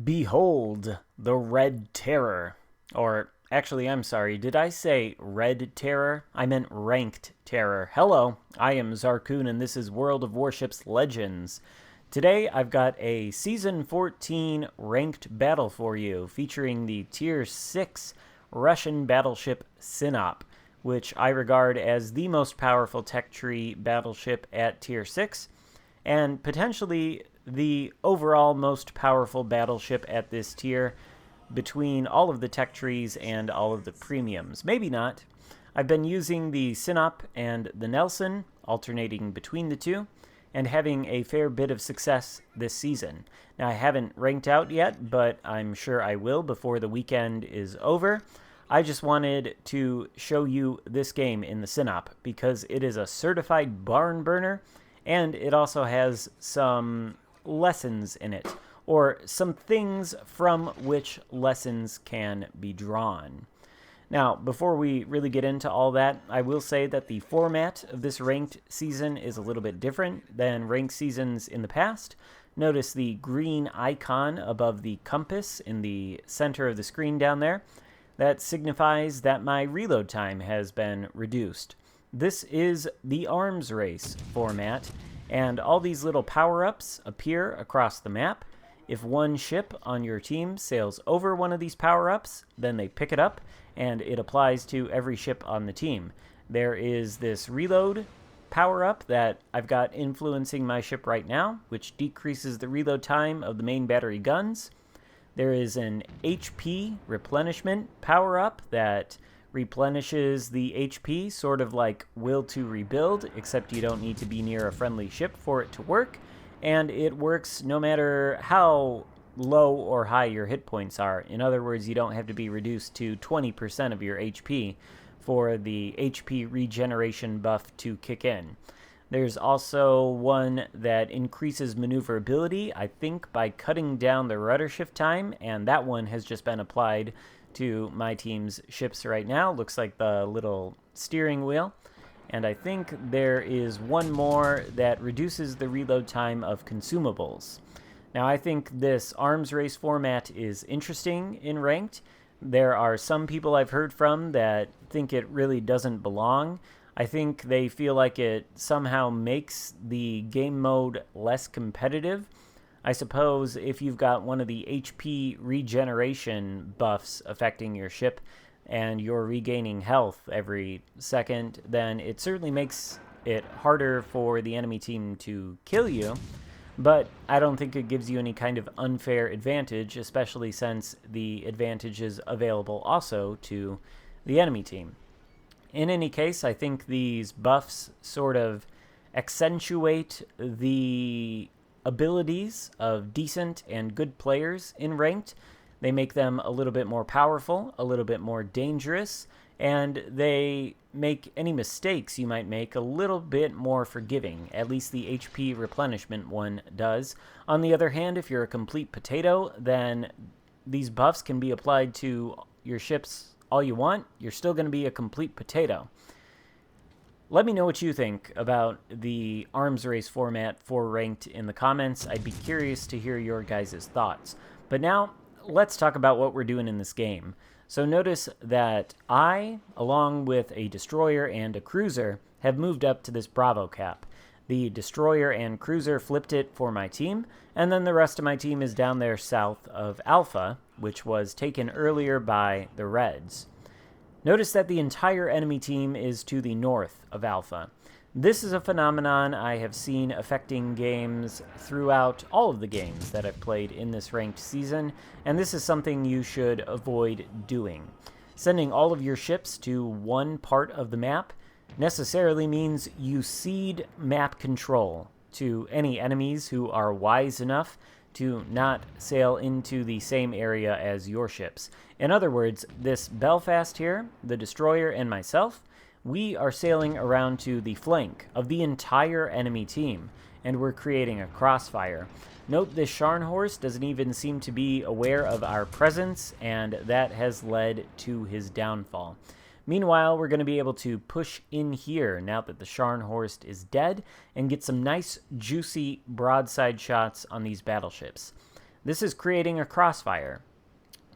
Behold the Red Terror. Or, actually, I'm sorry, did I say Red Terror? I meant Ranked Terror. Hello, I am Xarkun, and this is World of Warships Legends. Today, I've got a Season 14 ranked battle for you, featuring the Tier 6 Russian battleship Sinop, which I regard as the most powerful tech tree battleship at Tier 6, and potentially the overall most powerful battleship at this tier between all of the tech trees and all of the premiums. Maybe not. I've been using the Sinop and the Nelson, alternating between the two, and having a fair bit of success this season. Now, I haven't ranked out yet, but I'm sure I will before the weekend is over. I just wanted to show you this game in the Sinop because it is a certified barn burner, and it also has some lessons in it, or some things from which lessons can be drawn. Now, before we really get into all that, I will say that the format of this ranked season is a little bit different than ranked seasons in the past. Notice the green icon above the compass in the center of the screen down there. That signifies that my reload time has been reduced. This is the arms race format, and all these little power-ups appear across the map. If one ship on your team sails over one of these power-ups, then they pick it up, and it applies to every ship on the team. There is this reload power-up that I've got influencing my ship right now, which decreases the reload time of the main battery guns. There is an HP replenishment power-up that replenishes the HP, sort of like Will to Rebuild, except you don't need to be near a friendly ship for it to work, and it works no matter how low or high your hit points are. In other words, you don't have to be reduced to 20% of your HP for the HP regeneration buff to kick in. There's also one that increases maneuverability, I think, by cutting down the rudder shift time, and that one has just been applied to my team's ships right now. Looks like the little steering wheel. And I think there is one more that reduces the reload time of consumables. Now, I think this arms race format is interesting in ranked. There are some people I've heard from that think it really doesn't belong. I think they feel like it somehow makes the game mode less competitive. I suppose if you've got one of the HP regeneration buffs affecting your ship and you're regaining health every second, then it certainly makes it harder for the enemy team to kill you. But I don't think it gives you any kind of unfair advantage, especially since the advantage is available also to the enemy team. In any case, I think these buffs sort of accentuate the abilities of decent and good players in ranked. They make them a little bit more powerful, a little bit more dangerous, and they make any mistakes you might make a little bit more forgiving. At least the HP replenishment one does. On the other hand, if you're a complete potato, then these buffs can be applied to your ships all you want. You're still going to be a complete potato. Let me know what you think about the arms race format for ranked in the comments. I'd be curious to hear your guys' thoughts. But now, let's talk about what we're doing in this game. So notice that I, along with a destroyer and a cruiser, have moved up to this Bravo cap. The destroyer and cruiser flipped it for my team, and then the rest of my team is down there south of Alpha, which was taken earlier by the Reds. Notice that the entire enemy team is to the north of Alpha. This is a phenomenon I have seen affecting games throughout all of the games that I've played in this ranked season, and this is something you should avoid doing. Sending all of your ships to one part of the map necessarily means you cede map control to any enemies who are wise enough to not sail into the same area as your ships. In other words, this Belfast here, the destroyer, and myself, we are sailing around to the flank of the entire enemy team, and we're creating a crossfire. Note this Scharnhorst doesn't even seem to be aware of our presence, and that has led to his downfall. Meanwhile, we're going to be able to push in here now that the Scharnhorst is dead and get some nice, juicy broadside shots on these battleships. This is creating a crossfire.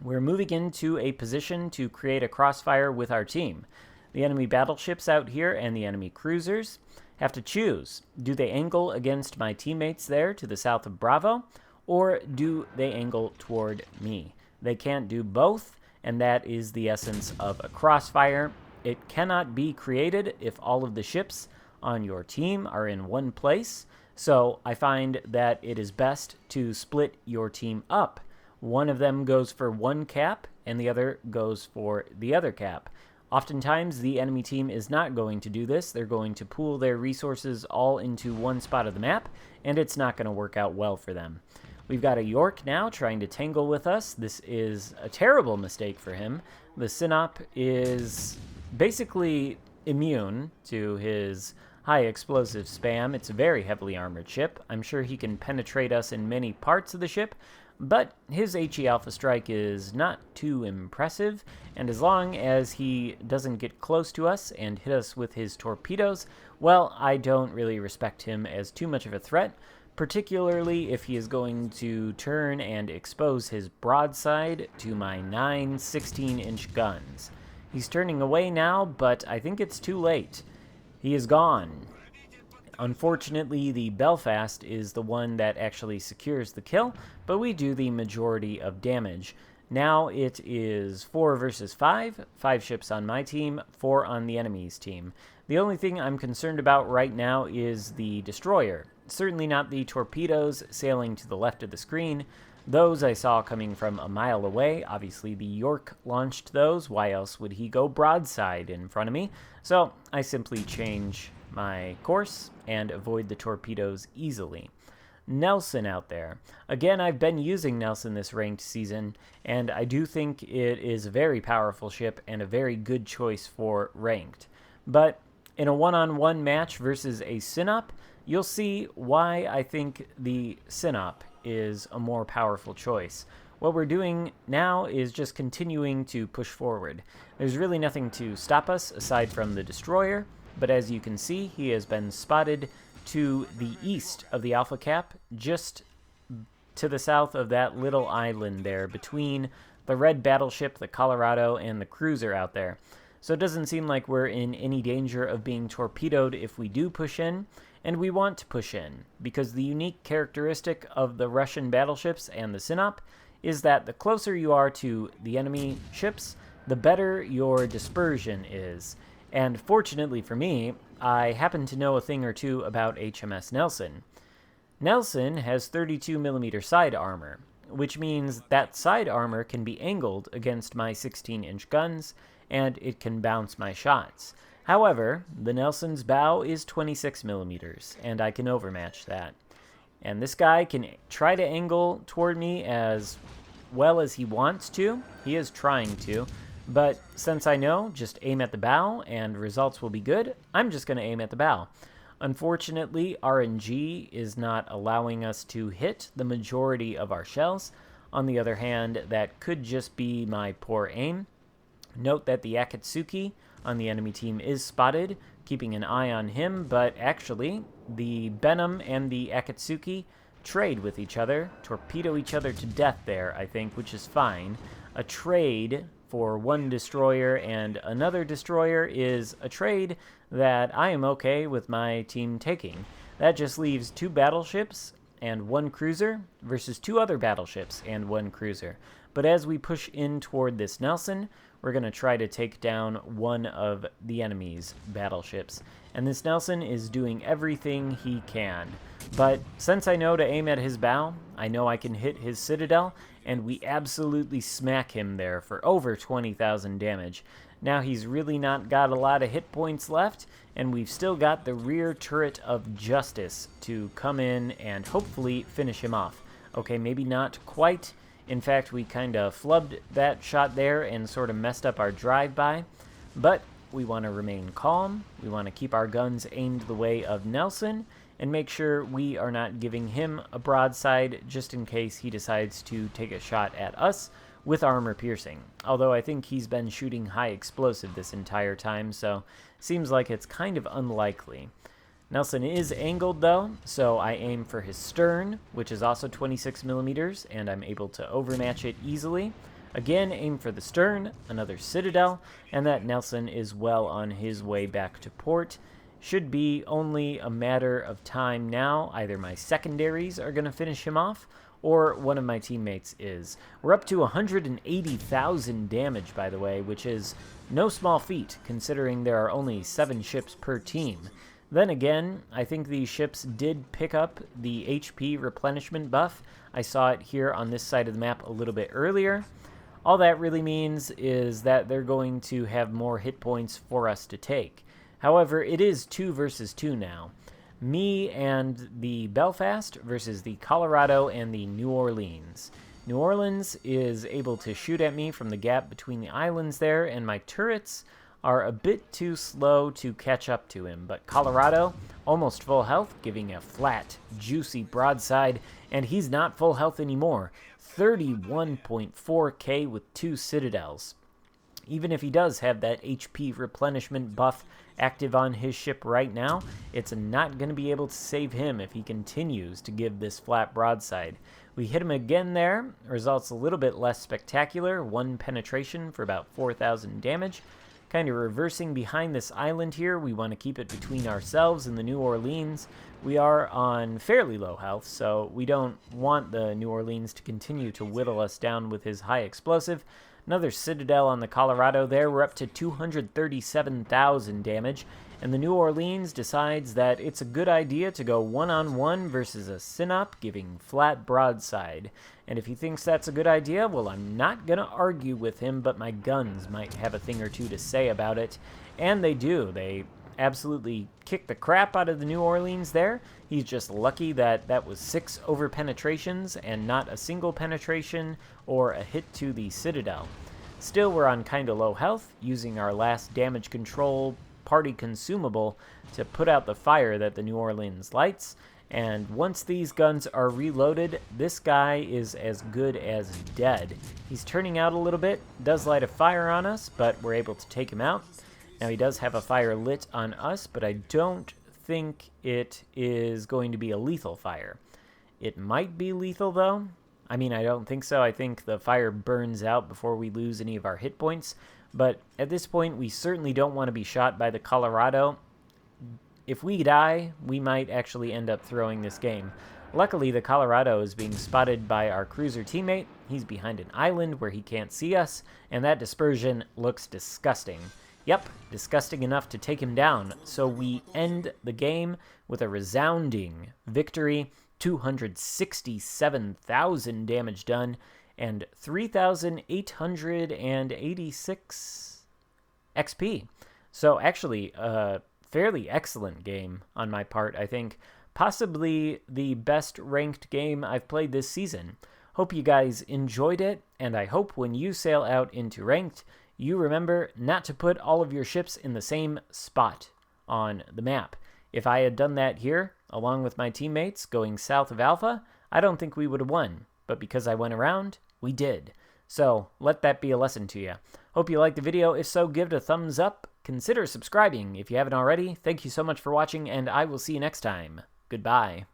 We're moving into a position to create a crossfire with our team. The enemy battleships out here and the enemy cruisers have to choose. Do they angle against my teammates there to the south of Bravo, or do they angle toward me? They can't do both, and that is the essence of a crossfire. It cannot be created if all of the ships on your team are in one place, so I find that it is best to split your team up. One of them goes for one cap, and the other goes for the other cap. Oftentimes, the enemy team is not going to do this. They're going to pool their resources all into one spot of the map, and it's not going to work out well for them. We've got a York now trying to tangle with us. This is a terrible mistake for him. The Sinop is basically immune to his high explosive spam. It's a very heavily armored ship. I'm sure he can penetrate us in many parts of the ship, but his HE Alpha Strike is not too impressive, and as long as he doesn't get close to us and hit us with his torpedoes, well, I don't really respect him as too much of a threat, particularly if he is going to turn and expose his broadside to my 9 16-inch guns. He's turning away now, but I think it's too late. He is gone. Unfortunately, the Belfast is the one that actually secures the kill, but we do the majority of damage. Now it is 4 versus 5, 5 ships on my team, 4 on the enemy's team. The only thing I'm concerned about right now is the destroyer. Certainly not the torpedoes sailing to the left of the screen. Those I saw coming from a mile away. Obviously, the York launched those. Why else would he go broadside in front of me? So I simply change my course and avoid the torpedoes easily. Nelson out there. Again, I've been using Nelson this ranked season, and I do think it is a very powerful ship and a very good choice for ranked. But in a one-on-one match versus a Sinop, you'll see why I think the Sinop is a more powerful choice. What we're doing now is just continuing to push forward. There's really nothing to stop us aside from the destroyer, but as you can see, he has been spotted to the east of the Alpha Cap, just to the south of that little island there between the red battleship, the Colorado, and the cruiser out there. So it doesn't seem like we're in any danger of being torpedoed if we do push in, and we want to push in, because the unique characteristic of the Russian battleships and the Sinop is that the closer you are to the enemy ships, the better your dispersion is. And fortunately for me, I happen to know a thing or two about HMS Nelson. Nelson has 32mm side armor, which means that side armor can be angled against my 16-inch guns, and it can bounce my shots. However, the Nelson's bow is 26mm, and I can overmatch that. And this guy can try to angle toward me as well as he wants to. He is trying to. But since I know, just aim at the bow and results will be good, I'm just going to aim at the bow. Unfortunately, RNG is not allowing us to hit the majority of our shells. On the other hand, that could just be my poor aim. Note that the Akatsuki on the enemy team is spotted, keeping an eye on him, but actually, the Benham and the Akatsuki trade with each other, torpedo each other to death there, I think, which is fine. A trade for one destroyer and another destroyer is a trade that I am okay with my team taking. That just leaves 2 battleships and 1 cruiser versus 2 other battleships and 1 cruiser. But as we push in toward this Nelson, we're going to try to take down one of the enemy's battleships. And this Nelson is doing everything he can. But since I know to aim at his bow, I know I can hit his citadel, and we absolutely smack him there for over 20,000 damage. Now he's really not got a lot of hit points left, and we've still got the rear turret of justice to come in and hopefully finish him off. Okay, maybe not quite. In fact, we kind of flubbed that shot there and sort of messed up our drive-by, but we want to remain calm. We want to keep our guns aimed the way of Nelson and make sure we are not giving him a broadside just in case he decides to take a shot at us with armor piercing. Although I think he's been shooting high explosive this entire time, so seems like it's kind of unlikely. Nelson is angled though, so I aim for his stern, which is also 26 millimeters, and I'm able to overmatch it easily. Again, aim for the stern, another citadel, and that Nelson is well on his way back to port. Should be only a matter of time now. Either my secondaries are going to finish him off, or one of my teammates is. We're up to 180,000 damage, by the way, which is no small feat, considering there are only 7 ships per team. Then again, I think these ships did pick up the HP replenishment buff. I saw it here on this side of the map a little bit earlier. All that really means is that they're going to have more hit points for us to take. However, it is 2 versus 2 now. Me and the Belfast versus the Colorado and the New Orleans. New Orleans is able to shoot at me from the gap between the islands there, and my turrets are a bit too slow to catch up to him. But Colorado, almost full health, giving a flat, juicy broadside, and he's not full health anymore. 31.4k with 2 citadels. Even if he does have that HP replenishment buff active on his ship right now, it's not going to be able to save him if he continues to give this flat broadside. We hit him again there. Results a little bit less spectacular. 1 penetration for about 4,000 damage. Kind of reversing behind this island here. We want to keep it between ourselves and the New Orleans. We are on fairly low health, so we don't want the New Orleans to continue to whittle us down with his high explosive. Another citadel on the Colorado there. We're up to 237,000 damage. And the New Orleans decides that it's a good idea to go one-on-one versus a Sinop, giving flat broadside. And if he thinks that's a good idea, well, I'm not going to argue with him, but my guns might have a thing or two to say about it. And they do. They absolutely kick the crap out of the New Orleans there. He's just lucky that that was 6 over penetrations and not a single penetration or a hit to the Citadel. Still, we're on kind of low health, using our last damage control party consumable to put out the fire that the New Orleans lights. And once these guns are reloaded, this guy is as good as dead. He's turning out a little bit, does light a fire on us, but we're able to take him out. Now he does have a fire lit on us, but I don't think it is going to be a lethal fire. It might be lethal though. I mean, I don't think so. I think the fire burns out before we lose any of our hit points. But at this point, we certainly don't want to be shot by the Colorado. If we die, we might actually end up throwing this game. Luckily, the Colorado is being spotted by our cruiser teammate. He's behind an island where he can't see us, and that dispersion looks disgusting. Yep, disgusting enough to take him down. So we end the game with a resounding victory, 267,000 damage done, and 3,886 XP. So actually, a fairly excellent game on my part, I think. Possibly the best ranked game I've played this season. Hope you guys enjoyed it, and I hope when you sail out into ranked, you remember not to put all of your ships in the same spot on the map. If I had done that here, along with my teammates going south of Alpha, I don't think we would have won. But because I went around, we did. So let that be a lesson to you. Hope you liked the video. If so, give it a thumbs up. Consider subscribing if you haven't already. Thank you so much for watching, and I will see you next time. Goodbye.